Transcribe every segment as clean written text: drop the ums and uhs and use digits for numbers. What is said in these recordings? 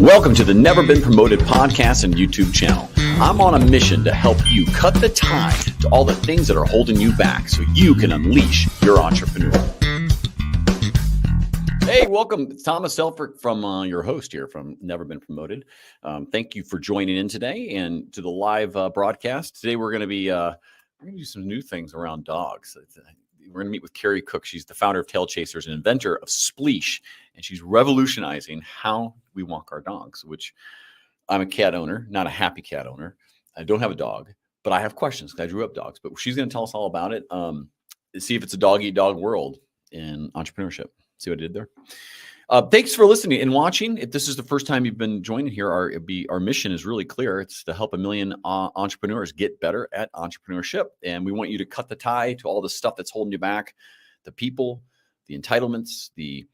Welcome to the Never Been Promoted podcast and YouTube channel. I'm on a mission to help you cut the tie to all the things that are holding you back so you can unleash your entrepreneur. Hey, welcome. It's Thomas Helfrich from your host here from Never Been Promoted. Thank you for joining in today and to the live broadcast. Today we're going to do some new things around dogs. We're going to meet with Kerry Cooke. She's the founder of Tail Chasers and inventor of Spleash, and she's revolutionizing how we walk our dogs, which I'm a cat owner, not a happy cat owner. I don't have a dog, but I have questions because I drew up dogs. But she's going to tell us all about it. See if it's a dog-eat-dog world in entrepreneurship. See what I did there? Thanks for listening and watching. If this is the first time you've been joining here, our mission is really clear. It's to help 1 million entrepreneurs get better at entrepreneurship. And we want you to cut the tie to all the stuff that's holding you back, the people, the entitlements, the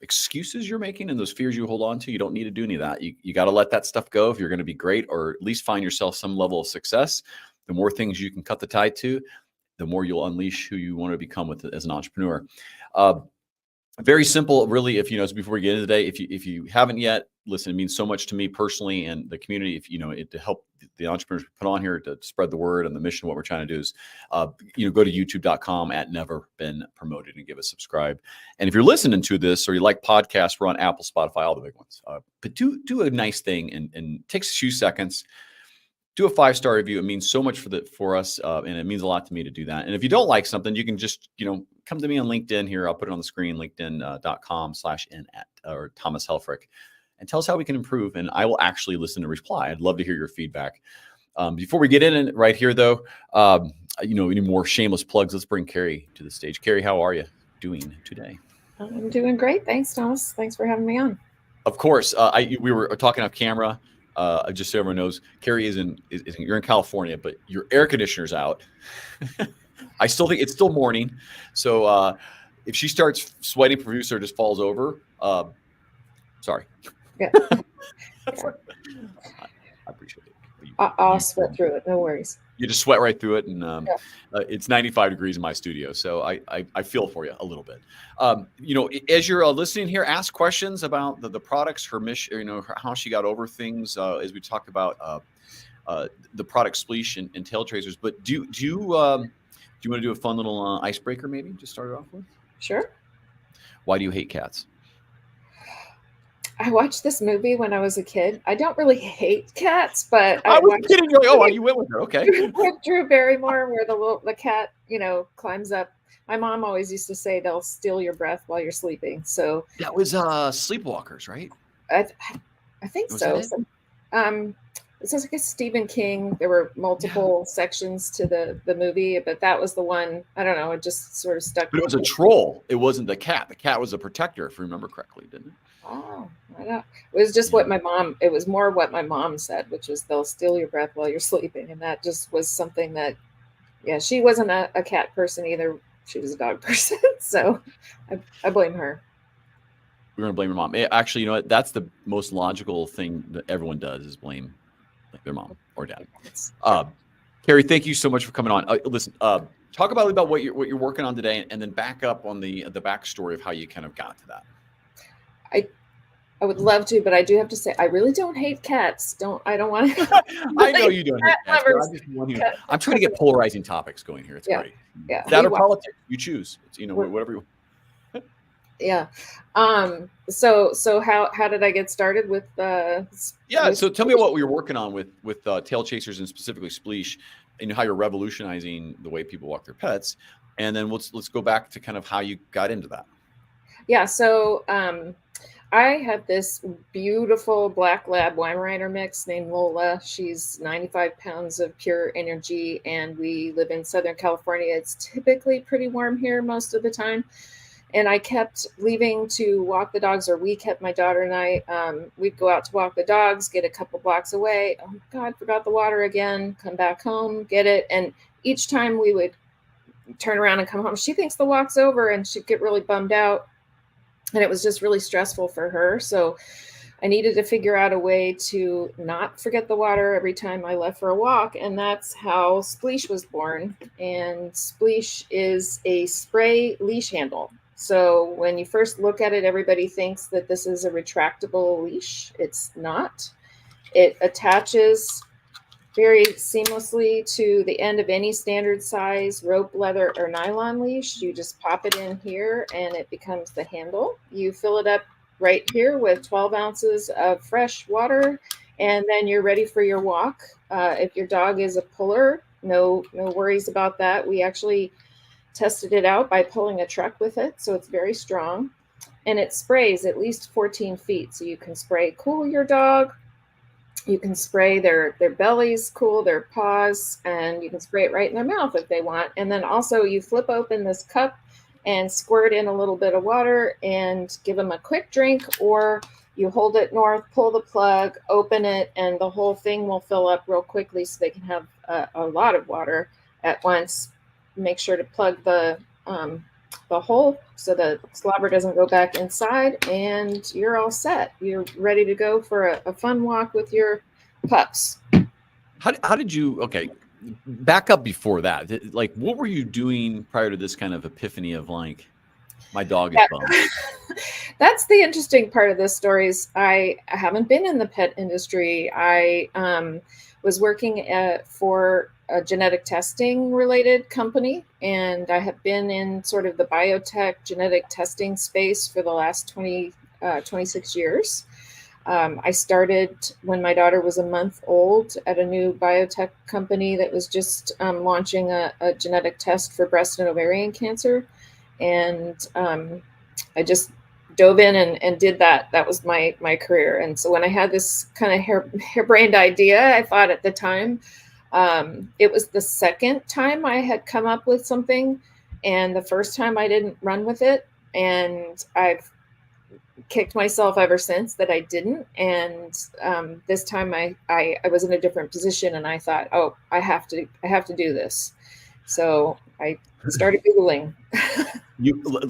excuses you're making, and those fears you hold on to. You don't need to do any of that. You got to let that stuff go if you're going to be great, or at least find yourself some level of success. The more things you can cut the tie to, the more you'll unleash who you want to become as an entrepreneur. Very simple, really. If before we get into today, if you haven't yet, listen, it means so much to me personally and the community. To help the entrepreneurs we put on here to spread the word and the mission. What we're trying to do is, go to youtube.com at Never Been Promoted and give us subscribe. And if you're listening to this or you like podcasts, we're on Apple, Spotify, all the big ones. But do a nice thing and it takes a few seconds. Do a 5-star review. It means so much for us, and it means a lot to me to do that. And if you don't like something, you can just come to me on LinkedIn here. I'll put it on the screen, linkedin.com/n or Thomas Helfrich, and tell us how we can improve. And I will actually listen and reply. I'd love to hear your feedback. Before we get in right here, though, any more shameless plugs? Let's bring Kerry to the stage. Kerry, how are you doing today? I'm doing great. Thanks, Thomas. Thanks for having me on. Of course. We were talking off camera. Just so everyone knows, Kerry you're in California, but your air conditioner's out. I still think it's still morning. So if she starts sweating profuse or just falls over, sorry. Yeah. I appreciate it. I'll sweat through it. No worries. You just sweat right through it. And it's 95 degrees in my studio. So I feel for you a little bit. As you're listening here, ask questions about the products, her mission, how she got over things, as we talked about the product Spleash and Tail Chasers. But do you want to do a fun little icebreaker maybe to start it off with? Sure. Why do you hate cats? I watched this movie when I was a kid. I don't really hate cats, but I was kidding. You're like, you went with her. Okay. Drew Barrymore, where the cat, climbs up. My mom always used to say they'll steal your breath while you're sleeping. So that was Sleepwalkers, right? I think so. It's like a Stephen King. There were multiple sections to the movie, but that was the one. I don't know. It just sort of stuck. But it was a troll. It wasn't the cat. The cat was a protector, if you remember correctly, didn't it? Oh, I know. It was just what my mom. It was more what my mom said, which was they'll steal your breath while you're sleeping, and that just was something that. Yeah, she wasn't a cat person either. She was a dog person, so I blame her. We're gonna blame your mom. Actually, you know what? That's the most logical thing that everyone does is blame their mom or dad. Kerry, thank you so much for coming on. Listen, talk about what you're working on today, and then back up on the backstory of how you kind of got to that. I would love to, but I do have to say I really don't hate cats. I don't want to. I know you don't hate cats. I'm trying to get polarizing topics going here. It's great. Yeah. That or politics, you choose. It's, whatever you. Yeah. So how did I get started with? So tell me what you're working on with Tail Chasers and specifically Spleash, and how you're revolutionizing the way people walk their pets, and then let's go back to kind of how you got into that. Yeah. So I have this beautiful black lab Weimaraner mix named Lola. She's 95 pounds of pure energy, and we live in Southern California. It's typically pretty warm here most of the time. And I kept leaving to walk the dogs, or we kept, my daughter and I, we'd go out to walk the dogs, get a couple blocks away. Oh God, forgot the water again, come back home, get it. And each time we would turn around and come home, she thinks the walk's over and she'd get really bummed out. And it was just really stressful for her. So I needed to figure out a way to not forget the water every time I left for a walk. And that's how Spleash was born. And Spleash is a spray leash handle. So when you first look at it, everybody thinks that this is a retractable leash. It's not. It attaches very seamlessly to the end of any standard size rope, leather, or nylon leash. You just pop it in here and it becomes the handle. You fill it up right here with 12 ounces of fresh water, and then you're ready for your walk. If your dog is a puller, no worries about that. We actually tested it out by pulling a truck with it, so it's very strong. And it sprays at least 14 feet, so you can spray cool your dog. You can spray their bellies cool, their paws, and you can spray it right in their mouth if they want. And then also you flip open this cup and squirt in a little bit of water and give them a quick drink, or you hold it north, pull the plug, open it, and the whole thing will fill up real quickly so they can have a lot of water at once. Make sure to plug the hole so the slobber doesn't go back inside, and you're all set. You're ready to go for a fun walk with your pups. How did you, okay, back up before that. Like, what were you doing prior to this kind of epiphany of like, my dog is bummed? That's the interesting part of this story is I haven't been in the pet industry. I was working for a genetic testing related company, and I have been in sort of the biotech genetic testing space for the last 26 years. I started when my daughter was a month old at a new biotech company that was just launching a genetic test for breast and ovarian cancer. And I just dove in and did that. That was my career. And so when I had this kind of harebrained idea, I thought at the time, it was the second time I had come up with something, and the first time I didn't run with it. And I've kicked myself ever since that I didn't. And this time I was in a different position, and I thought, oh, I have to do this. So I started Googling.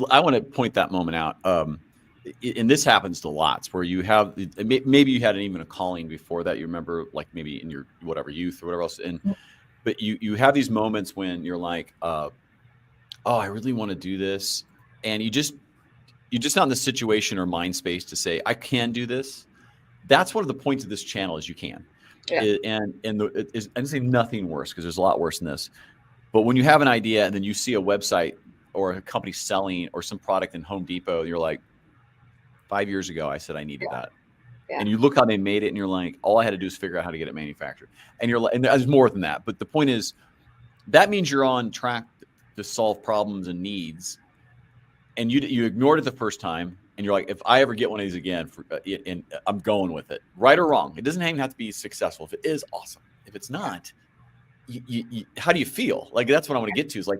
I want to point that moment out. And this happens to lots where you have, maybe you had even a calling before that. You remember, like maybe in your whatever youth or whatever else. But you have these moments when you're like, oh, I really want to do this. And you're just not in the situation or mind space to say, I can do this. That's one of the points of this channel is you can. Yeah. And say nothing worse, because there's a lot worse than this. But when you have an idea and then you see a website or a company selling or some product in Home Depot, you're like, 5 years ago, I said I needed that. Yeah. And you look how they made it and you're like, all I had to do is figure out how to get it manufactured. And you're like, and there's more than that. But the point is, that means you're on track to solve problems and needs. And you ignored it the first time. And you're like, if I ever get one of these again, and I'm going with it, right or wrong. It doesn't even have to be successful. If it is, awesome. If it's not, how do you feel? Like, that's what I want to get to is like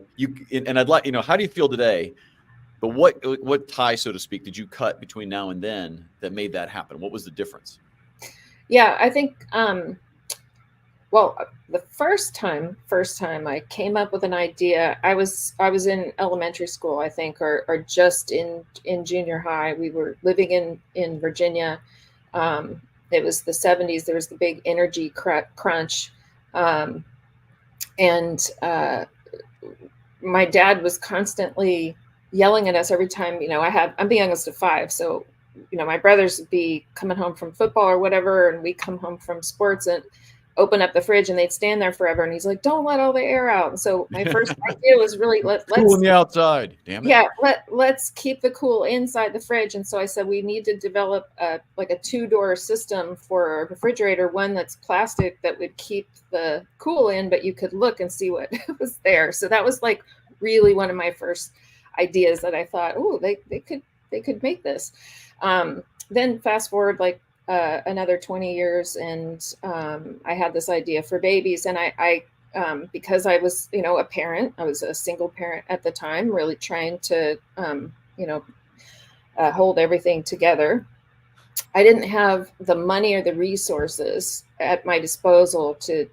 and I'd like, how do you feel today? But what tie, so to speak, did you cut between now and then that made that happen? What was the difference? Yeah, I think, well, the first time I came up with an idea, I was in elementary school, I think, or just in junior high. We were living in Virginia. It was the 70s. There was the big energy crunch. And my dad was constantly yelling at us every time, I'm the youngest of 5. So, my brothers would be coming home from football or whatever, and we come home from sports and open up the fridge, and they'd stand there forever. And he's like, don't let all the air out. And so my first idea was really, let's cool on the outside. Damn it. Yeah. Let's keep the cool inside the fridge. And so I said, we need to develop a 2-door system for a refrigerator, one that's plastic that would keep the cool in, but you could look and see what was there. So that was like really one of my first ideas that I thought, oh, they could make this. Then fast forward another 20 years, and I had this idea for babies, and I because I was a parent, I was a single parent at the time, really trying to hold everything together. I didn't have the money or the resources at my disposal to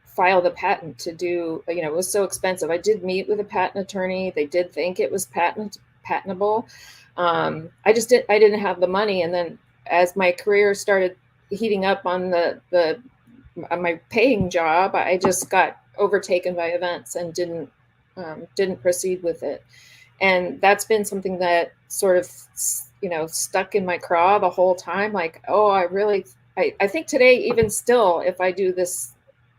file the patent, to do, it was so expensive. I did meet with a patent attorney. They did think it was patentable. I didn't have the money. And then as my career started heating up on my paying job, I just got overtaken by events and didn't proceed with it. And that's been something that sort of, stuck in my craw the whole time. Like, oh, I think today, even still, if I do this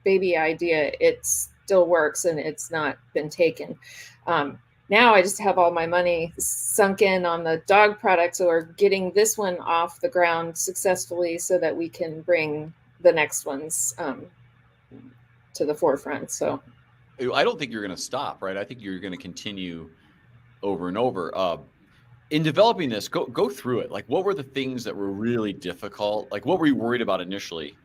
baby idea, it still works and it's not been taken. Now I just have all my money sunk in on the dog products, or getting this one off the ground successfully so that we can bring the next ones to the forefront. So I don't think you're going to stop, right? I think you're going to continue over and over. In developing this, go through it. Like, what were the things that were really difficult? Like, what were you worried about initially?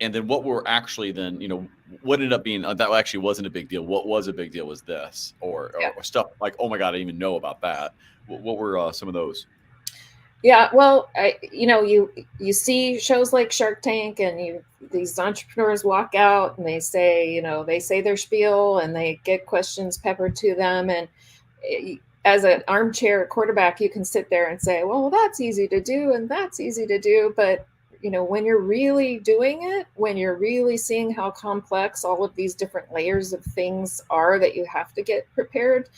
And then what were actually then, what ended up being, that actually wasn't a big deal. What was a big deal was this, or stuff like, oh my God, I didn't even know about that. What were some of those? Yeah, well, you see shows like Shark Tank, and these entrepreneurs walk out and they say, their spiel, and they get questions peppered to them. And as an armchair quarterback, you can sit there and say, well, that's easy to do and that's easy to do. But when you're really doing it, when you're really seeing how complex all of these different layers of things are that you have to get prepared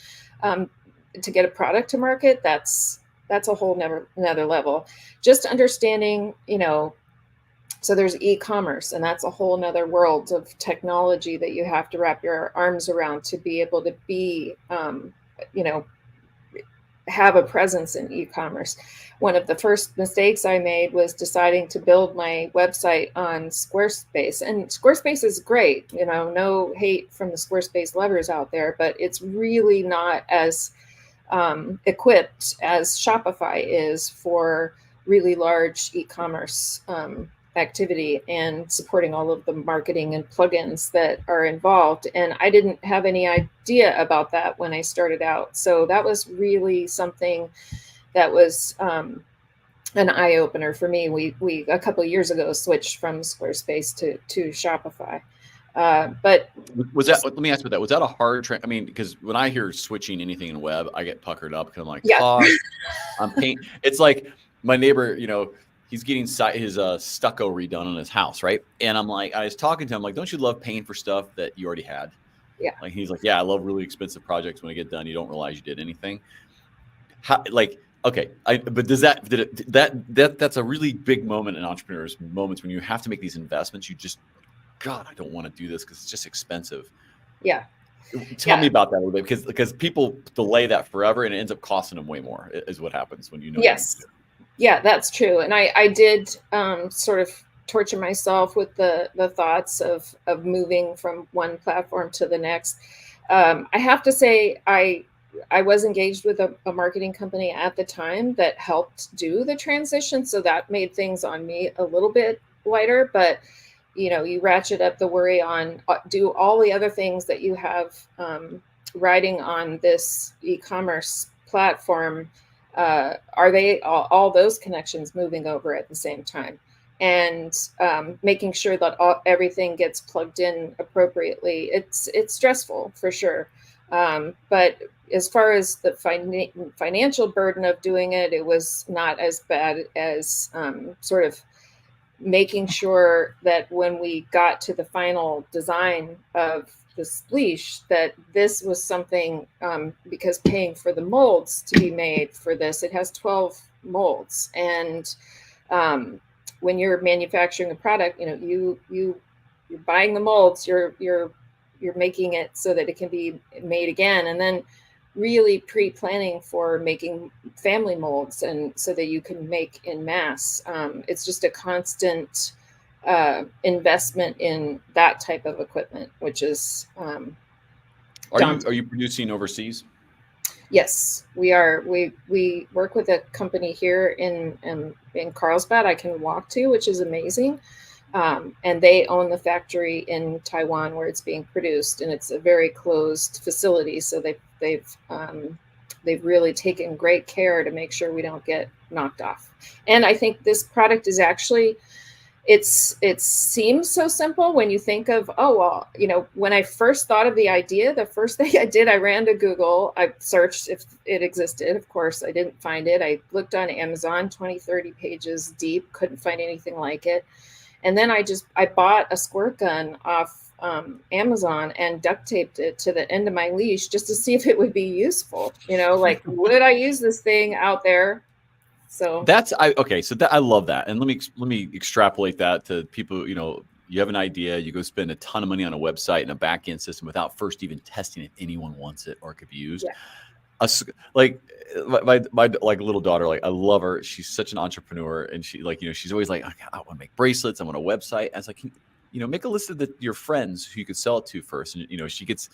to get a product to market, that's a whole another level. Just understanding, so there's e-commerce, and that's a whole nother world of technology that you have to wrap your arms around to be able to be, have a presence in e-commerce. One of the first mistakes I made was deciding to build my website on Squarespace. And Squarespace is great, no hate from the Squarespace lovers out there, but it's really not as equipped as Shopify is for really large e-commerce activity and supporting all of the marketing and plugins that are involved. And I didn't have any idea about that when I started out. So that was really something that was an eye-opener for me. We a couple of years ago switched from Squarespace to Shopify. But was that, let me ask you that, was that a hard I mean, because when I hear switching anything in web, I get puckered up because I'm like, yeah. I'm paint. It's like my neighbor, he's getting his stucco redone on his house, right? And I'm like, I was talking to him, like, don't you love paying for stuff that you already had? Yeah. Like, he's like, yeah, I love really expensive projects. When I get done, you don't realize you did anything. How, like, okay, but that's a really big moment in entrepreneurs' moments when you have to make these investments. You just, God, I don't want to do this because it's just expensive. Yeah. Tell me about that a little bit, because people delay that forever and it ends up costing them way more, is what happens when Yes. Yeah, that's true. And I did sort of torture myself with the thoughts of moving from one platform to the next. I have to say, I was engaged with a marketing company at the time that helped do the transition. So that made things on me a little bit lighter, but you ratchet up the worry on do all the other things that you have riding on this e-commerce platform. Are they all those connections moving over at the same time? And making sure that everything gets plugged in appropriately. It's stressful for sure. But as far as the financial burden of doing it, it was not as bad as sort of making sure that when we got to the final design of the Spleash, that this was something, because paying for the molds to be made for this, it has 12 molds. And when you're manufacturing a product, you're buying the molds, you're making it so that it can be made again. And then really pre-planning for making family molds, and so that you can make in mass. It's just a constant investment in that type of equipment, which is Are you producing overseas? Yes, we are. We work with a company here in Carlsbad I can walk to, which is amazing. And they own the factory in Taiwan where it's being produced, and it's a very closed facility. So they've really taken great care to make sure we don't get knocked off. And I think this product is actually, it seems so simple when you think of, oh, well, when I first thought of the idea, the first thing I did, I ran to Google. I searched if it existed. Of course, I didn't find it. I looked on Amazon, 20, 30 pages deep, couldn't find anything like it. And then I bought a squirt gun off Amazon and duct taped it to the end of my leash just to see if it would be useful. Like, would I use this thing out there? So okay. So I love that. And let me extrapolate that to people, you have an idea, you go spend a ton of money on a website and a back-end system without first even testing if anyone wants it or it could be used. yeah. Like my like little daughter, like I love her. She's such an entrepreneur, and she she's always like, I want to make bracelets. I want a website. I was like, make a list of your friends who you could sell it to first. And she gets,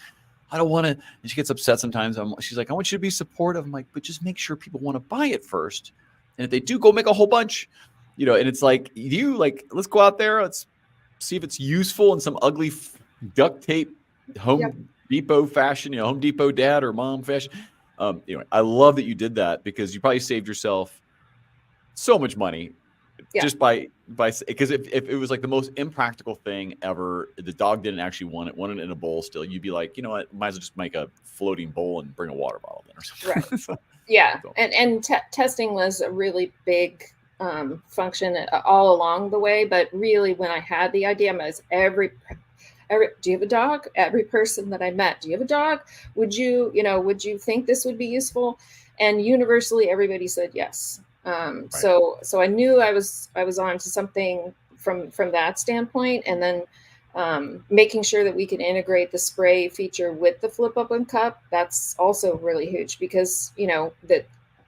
I don't want to, and she gets upset sometimes. She's like, I want you to be supportive. I'm like, but just make sure people want to buy it first. And if they do, go make a whole bunch, and it's like, let's go out there. Let's see if it's useful in some ugly duct tape Home Depot fashion, Home Depot dad or mom fashion. Anyway, I love that you did that because you probably saved yourself so much money just by because if it was like the most impractical thing ever, the dog didn't actually want it in a bowl still, you'd be like, you know what, might as well just make a floating bowl and bring a water bottle in or something. Right. So, yeah. And testing was a really big function all along the way. But really, when I had the idea, I was every do you have a dog? Every person that I met, do you have a dog? Would you think this would be useful? And universally, everybody said yes. Right. So I knew I was on to something from that standpoint. And then making sure that we can integrate the spray feature with the flip open cup, that's also really huge because, that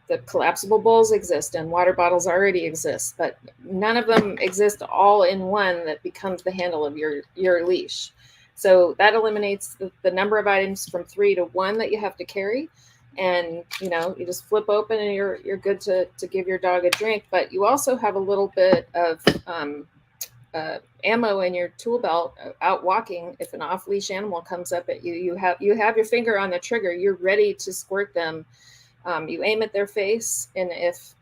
the collapsible bowls exist and water bottles already exist, but none of them exist all in one that becomes the handle of your leash. So that eliminates the number of items from 3 to 1 that you have to carry. And, you just flip open and you're good to give your dog a drink. But you also have a little bit of ammo in your tool belt out walking. If an off-leash animal comes up at you, you have your finger on the trigger. You're ready to squirt them. You aim at their face, and if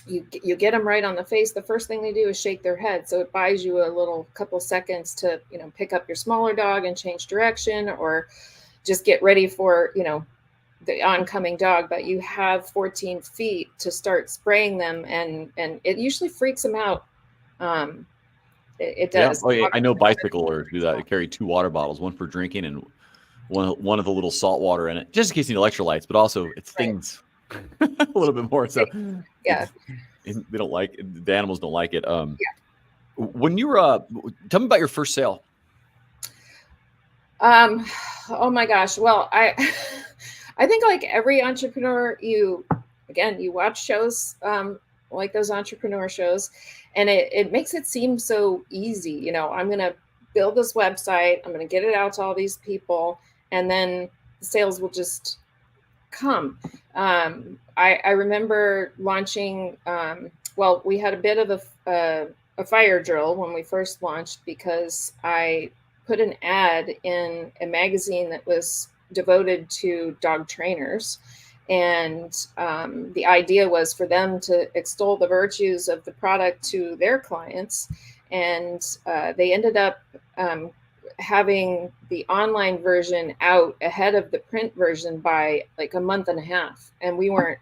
you get them right on the face, the first thing they do is shake their head. So it buys you a little couple seconds to pick up your smaller dog and change direction, or just get ready for the oncoming dog. But you have 14 feet to start spraying them, and it usually freaks them out. It does. Yeah. Oh, yeah. I know bicyclers do that. They carry 2 water bottles, one for drinking and one of the little salt water in it, just in case you need electrolytes, but also it stings a little bit more. So yeah, they don't like it. The animals don't like it. When you were, tell me about your first sale. Oh my gosh. Well, I think like every entrepreneur, you watch shows, like those entrepreneur shows, and it makes it seem so easy. I'm going to build this website. I'm going to get it out to all these people, and then the sales will just come. I remember launching, we had a bit of a fire drill when we first launched because I put an ad in a magazine that was devoted to dog trainers. And the idea was for them to extol the virtues of the product to their clients. And they ended up having the online version out ahead of the print version by like a month and a half. And we weren't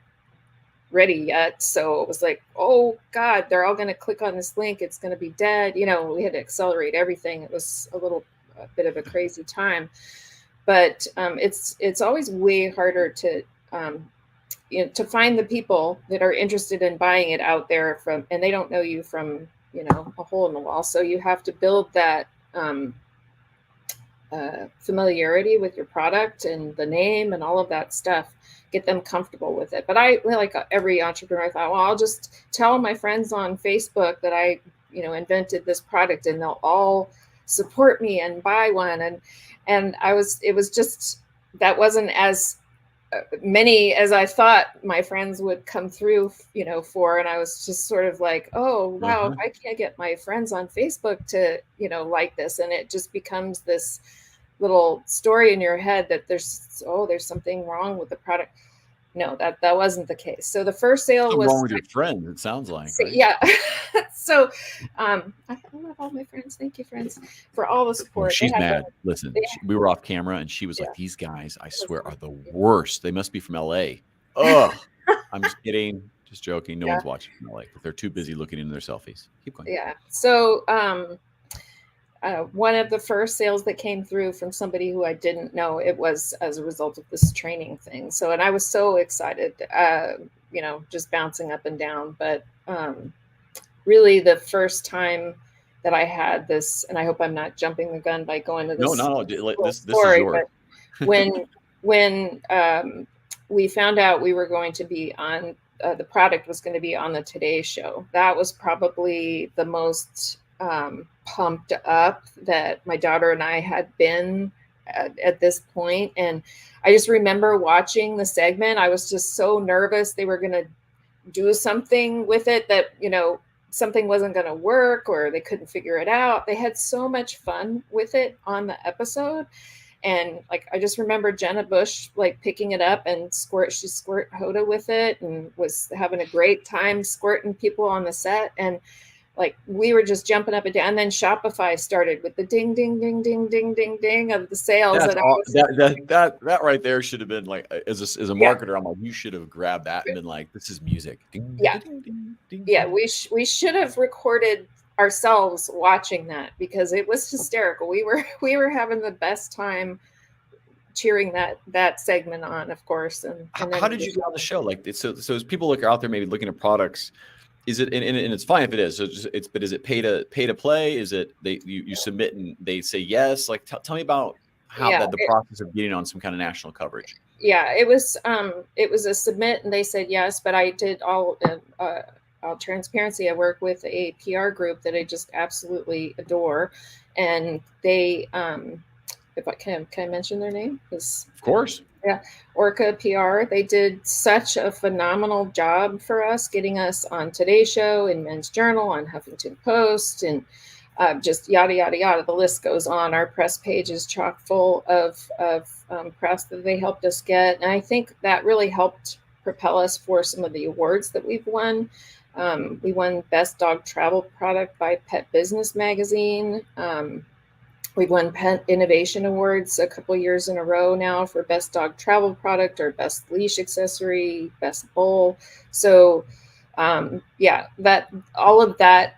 ready yet. So it was like, oh God, they're all going to click on this link. It's going to be dead. We had to accelerate everything. It was a bit of a crazy time. But it's always way harder to find the people that are interested in buying it out there and they don't know you from, a hole in the wall. So you have to build that familiarity with your product and the name and all of that stuff, get them comfortable with it. But I, like every entrepreneur, I thought, well, I'll just tell my friends on Facebook that I, invented this product and they'll all support me and buy one. And it was just, that wasn't as many as I thought my friends would come through, for. And I was just sort of like, oh, wow, I can't get my friends on Facebook to, like this. And it just becomes this little story in your head that there's something wrong with the product. No, that wasn't the case. So the first sale was wrong with your friends, it sounds like. Right? Yeah. So I love all my friends. Thank you, friends, for all the support. Well, she's mad. Listen, we were off camera and she was like, these guys, I swear, are the worst. They must be from LA. Ugh. I'm just kidding. Just joking. No one's watching from LA. But they're too busy looking into their selfies. Keep going. Yeah. So one of the first sales that came through from somebody who I didn't know. It was as a result of this training thing. So, and I was so excited, just bouncing up and down. But really the first time that I had this, and I hope I'm not jumping the gun by going to this No. This is story, yours. but when we found out we were going to be on, the product was going to be on the Today Show, that was probably the most pumped up that my daughter and I had been at this point. And I just remember watching the segment. I was just so nervous they were going to do something with it that, something wasn't going to work or they couldn't figure it out. They had so much fun with it on the episode. And like, I just remember Jenna Bush, like picking it up and she squirt Hoda with it and was having a great time squirting people on the set. And like, we were just jumping up and down. And then Shopify started with the ding, ding, ding, ding, ding, ding, ding of the sales. That right there should have been like, as a marketer, I'm like, you should have grabbed that and been like, this is music. Ding, yeah. Ding, ding, ding, Yeah. ding. We should have recorded ourselves watching that because it was hysterical. We were having the best time cheering that segment on, of course. And how did you get on the show? Like, so as people look out there, maybe looking at products, is it, and it's fine if it is, but is it pay to play? Is it you submit and they say yes? Like, tell me about how the process of getting on some kind of national coverage. Yeah, it was a submit and they said yes, but I did all transparency. I work with a PR group that I just absolutely adore, and they if I can I mention their name? Of course. Yeah, Orca PR. They did such a phenomenal job for us, getting us on Today Show, in Men's Journal, on Huffington Post, and just yada yada yada. The list goes on. Our press page is chock full of press that they helped us get, and I think that really helped propel us for some of the awards that we've won. We won Best Dog Travel Product by Pet Business Magazine. We've won Pet Innovation Awards a couple years in a row now for Best Dog Travel Product or Best Leash Accessory, Best Bowl. So, that all of that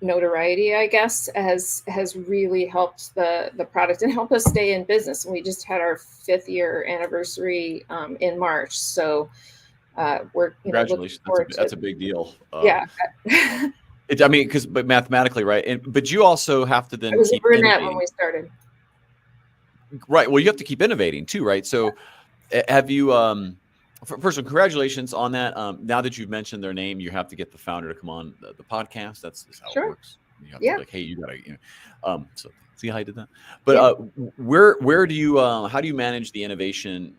notoriety, I guess, has really helped the product and helped us stay in business. And we just had our 5th year anniversary in March. So we're congratulations. That's a big deal. Yeah. But mathematically, right? But you also have to then. I was keep a brunette innovating. when we started. Right. Well, you have to keep innovating too, right? So, have you? First of all, congratulations on that. Now that you've mentioned their name, you have to get the founder to come on the podcast. That's how it works. You have to be like, hey, you gotta, So see how I did that. But where do you? How do you manage the innovation?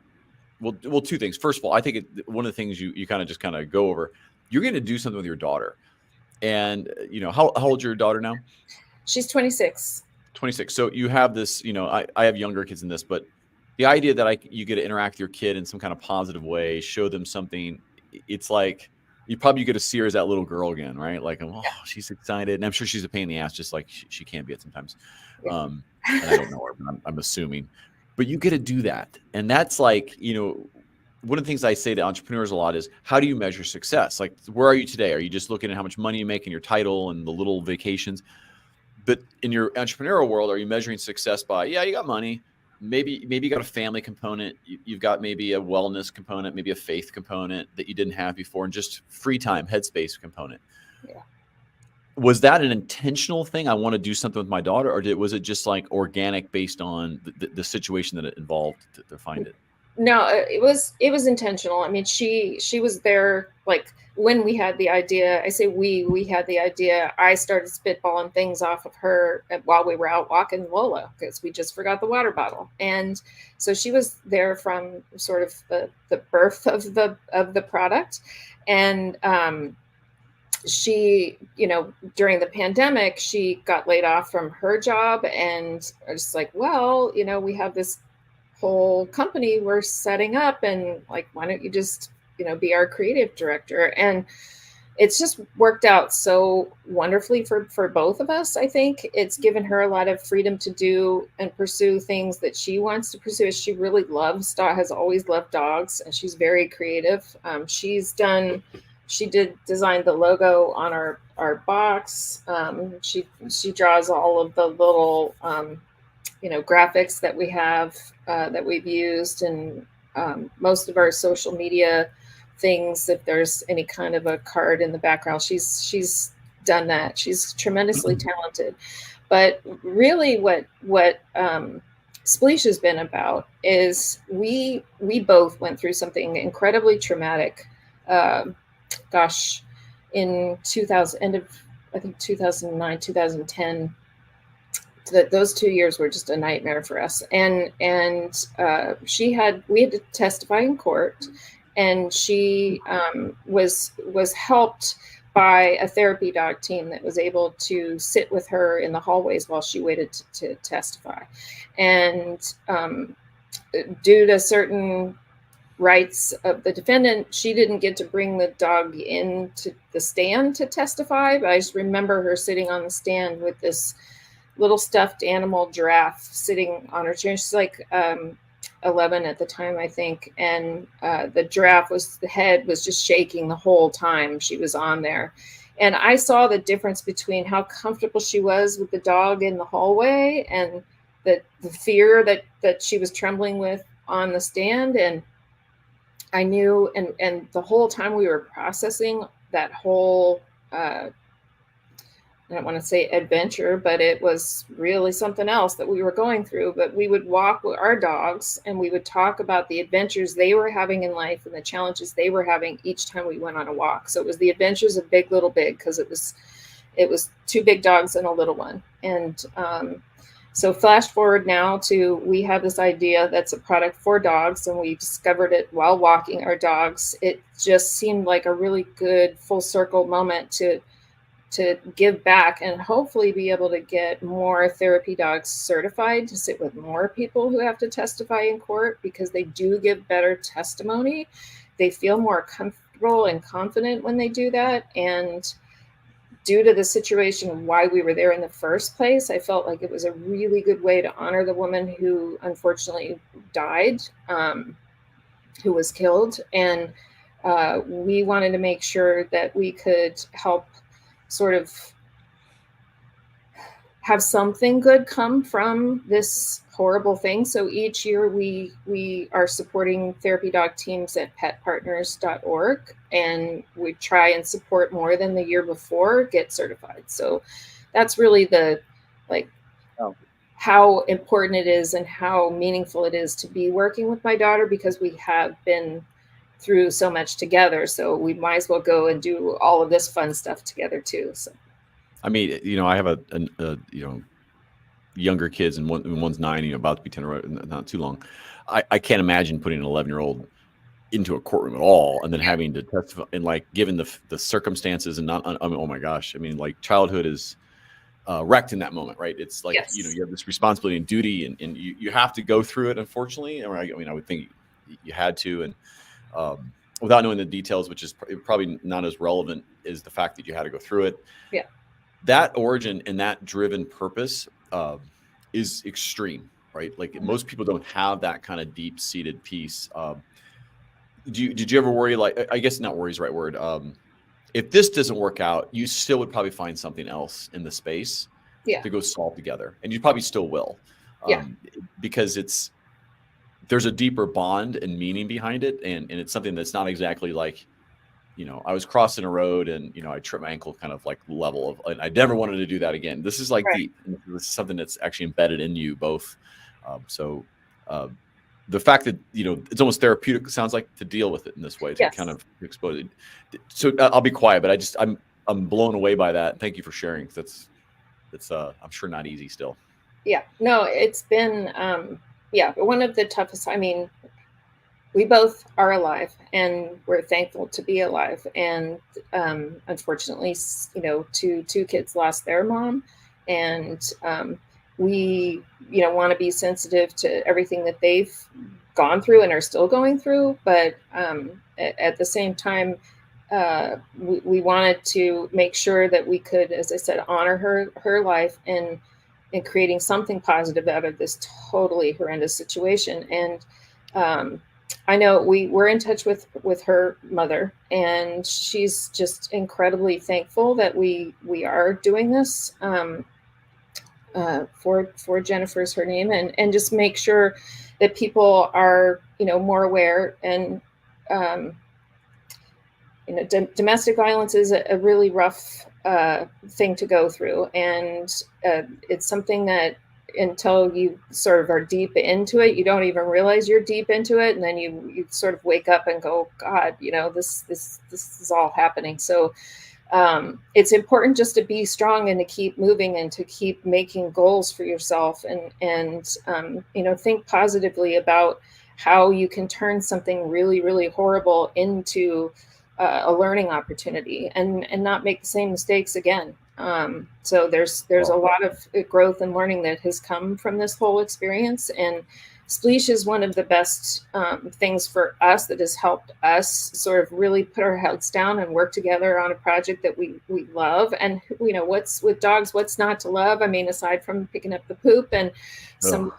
Well, 2 things. First of all, I think one of the things you kind of go over. You're going to do something with your daughter. And, how old's your daughter now? She's 26. 26. So you have this, I have younger kids in this, but the idea that you get to interact with your kid in some kind of positive way, show them something. It's like, you probably get to see her as that little girl again, right? Like, she's excited. And I'm sure she's a pain in the ass, just like she can be at sometimes. And I don't know her, but I'm assuming. But you get to do that. And that's like, one of the things I say to entrepreneurs a lot is, how do you measure success? Like, where are you today? Are you just looking at how much money you make and your title and the little vacations? But in your entrepreneurial world, are you measuring success by, you got money, maybe you got a family component, you've got maybe a wellness component, maybe a faith component that you didn't have before, and just free time, headspace component. Yeah. Was that an intentional thing? I want to do something with my daughter, or was it just like organic based on the situation that it involved to find it? No, it was intentional. I mean, she was there, like, when we had the idea. I say we had the idea. I started spitballing things off of her while we were out walking Lola, because we just forgot the water bottle. And so she was there from sort of the birth of the product. And she, during the pandemic, she got laid off from her job, and I was like, well, we have this whole company we're setting up, and like, why don't you just be our creative director? And it's just worked out so wonderfully for both of us. I think it's given her a lot of freedom to do and pursue things that she wants to pursue. She really has always loved dogs, and she's very creative. She's done she did design the logo on our box. She draws all of the little graphics that we have that we've used, and most of our social media things. If there's any kind of a card in the background, she's done that. She's tremendously talented. But really, what Spleash has been about is we both went through something incredibly traumatic. In 2000, end of I think 2009, 2010. Those 2 years were just a nightmare for us. And we had to testify in court, and she was helped by a therapy dog team that was able to sit with her in the hallways while she waited to testify. And due to certain rights of the defendant, she didn't get to bring the dog into the stand to testify. But I just remember her sitting on the stand with this little stuffed animal giraffe sitting on her chair. She's like 11 at the time, I think. And the head was just shaking the whole time she was on there. And I saw the difference between how comfortable she was with the dog in the hallway and the fear that she was trembling with on the stand. And I knew, and the whole time we were processing that whole, I don't want to say adventure, but it was really something else that we were going through. But we would walk with our dogs, and we would talk about the adventures they were having in life and the challenges they were having each time we went on a walk. So it was the adventures of Big Little Big, because it was two big dogs and a little one. And so flash forward now to, we have this idea that's a product for dogs, and we discovered it while walking our dogs. It just seemed like a really good full circle moment to give back and hopefully be able to get more therapy dogs certified to sit with more people who have to testify in court, because they do give better testimony. They feel more comfortable and confident when they do that. And due to the situation why we were there in the first place, I felt like it was a really good way to honor the woman who unfortunately died, who was killed. And we wanted to make sure that we could help sort of have something good come from this horrible thing. So each year we are supporting therapy dog teams at petpartners.org, and we try and support more than the year before get certified. So that's really how important it is and how meaningful it is to be working with my daughter, because we have been through so much together. So we might as well go and do all of this fun stuff together too. So, I mean, I have a younger kids, and one's 9, about to be 10, not too long. I can't imagine putting an 11-year-old into a courtroom at all, and then having to testify, and given the circumstances, and not, I mean, oh my gosh, I mean, childhood is wrecked in that moment, right? It's yes. You have this responsibility and duty, and you have to go through it, unfortunately. I mean, I would think you had to, and without knowing the details, which is probably not as relevant as the fact that you had to go through it. Yeah. That origin and that driven purpose is extreme, right? Most people don't have that kind of deep-seated piece. Did you ever worry, I guess not worry is the right word. If this doesn't work out, you still would probably find something else in the space to go solve together. And you probably still will. Because there's a deeper bond and meaning behind it. And it's something that's not exactly I was crossing a road and, I tripped my ankle kind of level of, and I never wanted to do that again. This is deep. This is something that's actually embedded in you both. The fact that, it's almost therapeutic, it sounds like, to deal with it in this way, to kind of expose it. So I'll be quiet, but I'm blown away by that. Thank you for sharing. It's I'm sure not easy still. Yeah, no, it's been, one of the toughest. I mean, we both are alive, and we're thankful to be alive. And unfortunately, two kids lost their mom, and we, want to be sensitive to everything that they've gone through and are still going through. But at the same time, we wanted to make sure that we could, as I said, honor her life and creating something positive out of this totally horrendous situation. And I know we're in touch with her mother, and she's just incredibly thankful that we are doing this. For Jennifer's her name, and just make sure that people are more aware. And domestic violence is a really rough thing to go through, and it's something that until you sort of are deep into it, you don't even realize you're deep into it, and then you sort of wake up and go, God, this is all happening. So it's important just to be strong and to keep moving and to keep making goals for yourself, and think positively about how you can turn something really, really horrible into a learning opportunity, and not make the same mistakes again. So there's a lot of growth and learning that has come from this whole experience, and Spleash is one of the best things for us that has helped us sort of really put our heads down and work together on a project that we love. And what's with dogs, what's not to love? I mean, aside from picking up the poop and some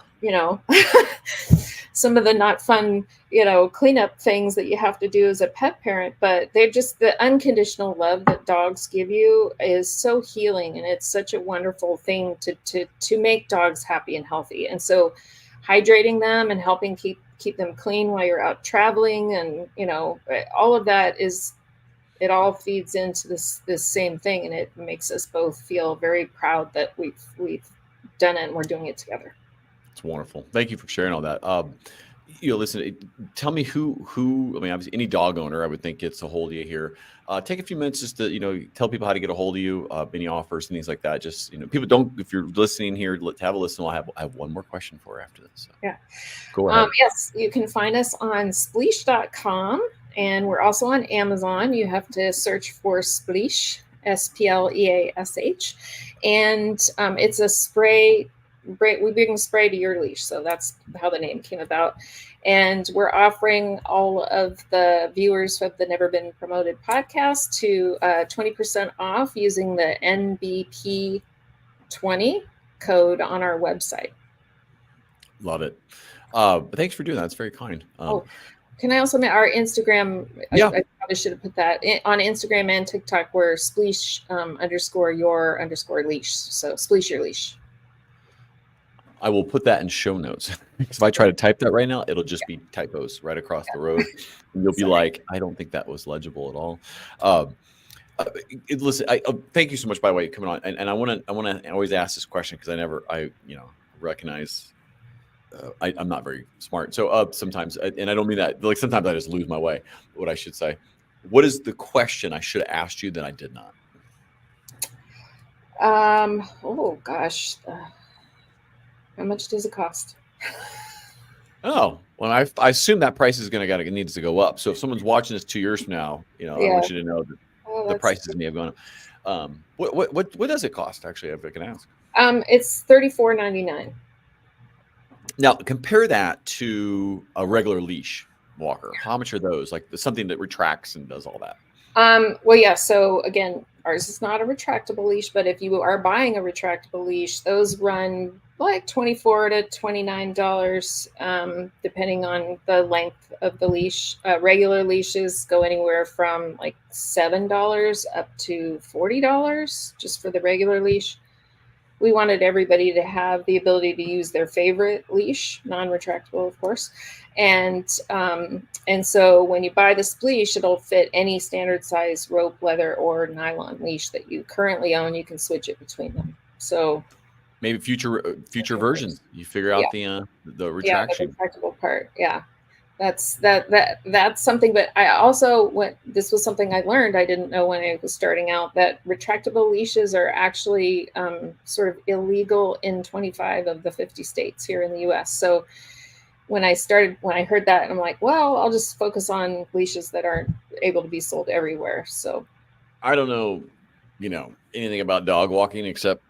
some of the not fun cleanup things that you have to do as a pet parent, but they're just, the unconditional love that dogs give you is so healing, and it's such a wonderful thing to make dogs happy and healthy. And so hydrating them and helping keep them clean while you're out traveling, and all of that it all feeds into this same thing, and it makes us both feel very proud that we've done it and we're doing it together. It's wonderful. Thank you for sharing all that. Listen, tell me who, I mean, obviously any dog owner, I would think, gets a hold of you here. Take a few minutes just to, tell people how to get a hold of you, any offers and things like that. Just, people don't, if you're listening here, have a listen. I have one more question for you after this. So. Yeah. Go ahead. Yes, you can find us on spleash.com, and we're also on Amazon. You have to search for Spleash, Spleash. And it's a spray. We bring spray to your leash, so that's how the name came about. And we're offering all of the viewers of the Never Been Promoted podcast to 20% off using the NBP20 code on our website. Love it. Thanks for doing that. It's very kind. Can I also make our Instagram? Yeah. I probably should have put that on Instagram and TikTok. We're Spleash _your_leash. So Spleash your leash. I will put that in show notes. If I try to type that right now, it'll just be typos right across the road. And you'll be like, I don't think that was legible at all. Listen, thank you so much, by the way, coming on. And I want to always ask this question because I recognize I'm not very smart. So sometimes, and I don't mean that, like sometimes I just lose my way, what I should say. What is the question I should have asked you that I did not? Oh gosh. How much does it cost? Oh, well, I assume that price is needs to go up. So if someone's watching this 2 years from now, I want you to know that the prices may have gone up. What does it cost, actually, if I can ask? It's $34.99. Now compare that to a regular leash walker. How much are those? Like something that retracts and does all that? Well, yeah. So again, ours is not a retractable leash, but if you are buying a retractable leash, those run like $24 to $29, depending on the length of the leash. Regular leashes go anywhere from like $7 up to $40 just for the regular leash. We wanted everybody to have the ability to use their favorite leash, non-retractable, of course. And so when you buy the Spleash, it'll fit any standard size rope, leather, or nylon leash that you currently own. You can switch it between them. So maybe future versions, you figure out the retraction. The retractable part. Yeah. That's something. But I also this was something I learned. I didn't know when I was starting out that retractable leashes are actually sort of illegal in 25 of the 50 states here in the U.S. So when I heard that, I'm like, well, I'll just focus on leashes that aren't able to be sold everywhere. So I don't know, anything about dog walking except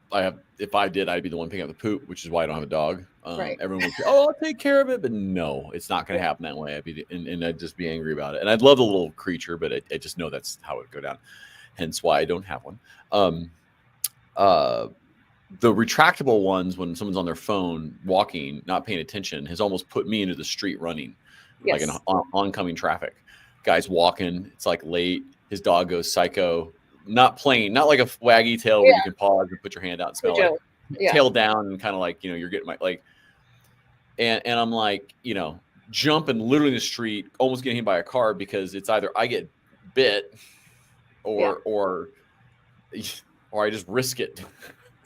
if I did, I'd be the one picking up the poop, which is why I don't have a dog. Right. Everyone would say, "Oh, I'll take care of it," but no, it's not going to happen that way. I'd just be angry about it. And I'd love the little creature, but I just know that's how it would go down. Hence why I don't have one. The retractable ones, when someone's on their phone walking, not paying attention, has almost put me into the street running. like Yes. oncoming traffic. Guy's walking, it's like late. His dog goes psycho, not plain, not like a waggy tail where you can pause and put your hand out and smell it. Yeah. Tail down and kind of like, you know, you're getting my like, and I'm like, you know, jumping literally in the street, almost getting hit by a car because it's either I get bit or I just risk it.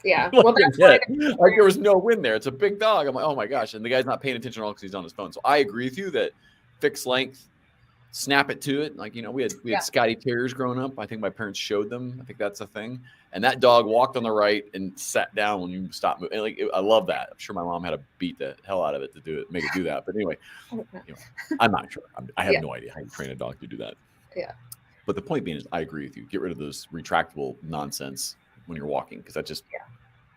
Yeah. Like, Well, that's why like there was no win there. It's a big dog. I'm like, oh my gosh. And the guy's not paying attention at all because he's on his phone. So I agree with you that fixed length, snap it to it. Like, you know, we had Scotty Terriers growing up. I think my parents showed them. I think that's a thing. And that dog walked on the right and sat down when you stopped moving. And like, I love that. I'm sure my mom had to beat the hell out of it to do it, make it do that. But anyway, you know, I'm not sure. I have no idea how you train a dog to do that. Yeah. But the point being is, I agree with you. Get rid of those retractable nonsense when you're walking, because that just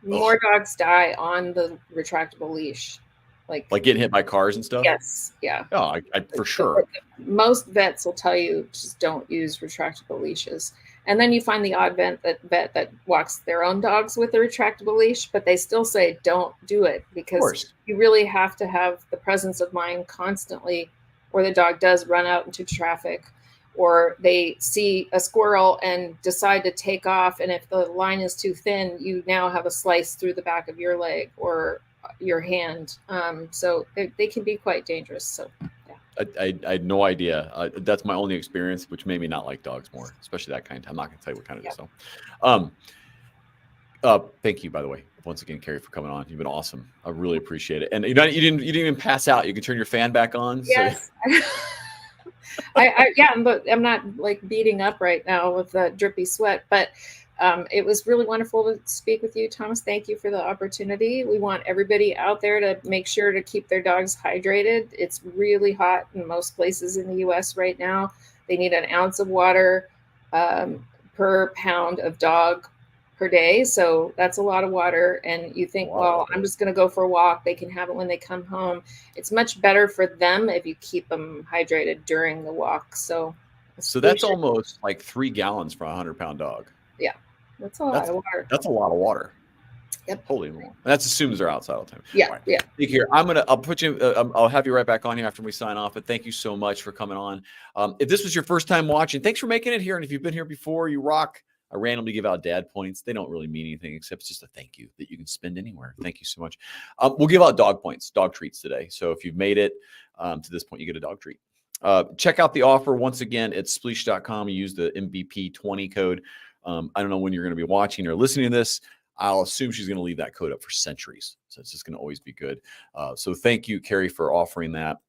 more dogs die on the retractable leash, like getting hit by cars and stuff. Yes, yeah. Oh, I for sure. Most vets will tell you just don't use retractable leashes, and then you find the odd vet that walks their own dogs with a retractable leash, but they still say don't do it because you really have to have the presence of mind constantly, or the dog does run out into traffic, or they see a squirrel and decide to take off. And if the line is too thin, you now have a slice through the back of your leg or your hand. So they can be quite dangerous. So yeah. I had no idea. That's my only experience, which made me not like dogs more, especially that kind. I'm not going to tell you what kind it is. So, thank you, by the way, once again, Kerry, for coming on. You've been awesome. I really appreciate it. And you didn't even pass out. You can turn your fan back on. Yes. So. But I'm not like beating up right now with drippy sweat, but it was really wonderful to speak with you, Thomas. Thank you for the opportunity. We want everybody out there to make sure to keep their dogs hydrated. It's really hot in most places in the US right now. They need an ounce of water per pound of dog per day. So that's a lot of water. And you think, well, I'm just going to go for a walk. They can have it when they come home. It's much better for them if you keep them hydrated during the walk. So that's almost like 3 gallons for a 100-pound dog. Yeah. That's a lot of water. That's a lot of water. Yep. Holy moly. And that's assumes they're outside all the time. Yeah. Right. Yeah. Here, I'll put you, I'll have you right back on here after we sign off. But thank you so much for coming on. If this was your first time watching, thanks for making it here. And if you've been here before, you rock. I randomly give out dad points. They don't really mean anything except it's just a thank you that you can spend anywhere. Thank you so much. We'll give out dog points, dog treats today. So if you've made it to this point, you get a dog treat. Check out the offer once again at spleash.com. You use the MVP20 code. I don't know when you're going to be watching or listening to this. I'll assume she's going to leave that code up for centuries. So it's just going to always be good. So thank you, Kerry, for offering that.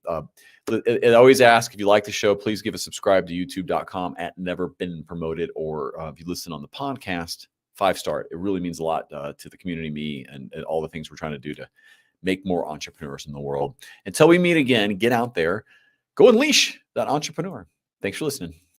I always ask, if you like the show, please give a subscribe to youtube.com at Never Been Promoted, or if you listen on the podcast, 5-star. It really means a lot to the community, me, and all the things we're trying to do to make more entrepreneurs in the world. Until we meet again, get out there, go unleash that entrepreneur. Thanks for listening.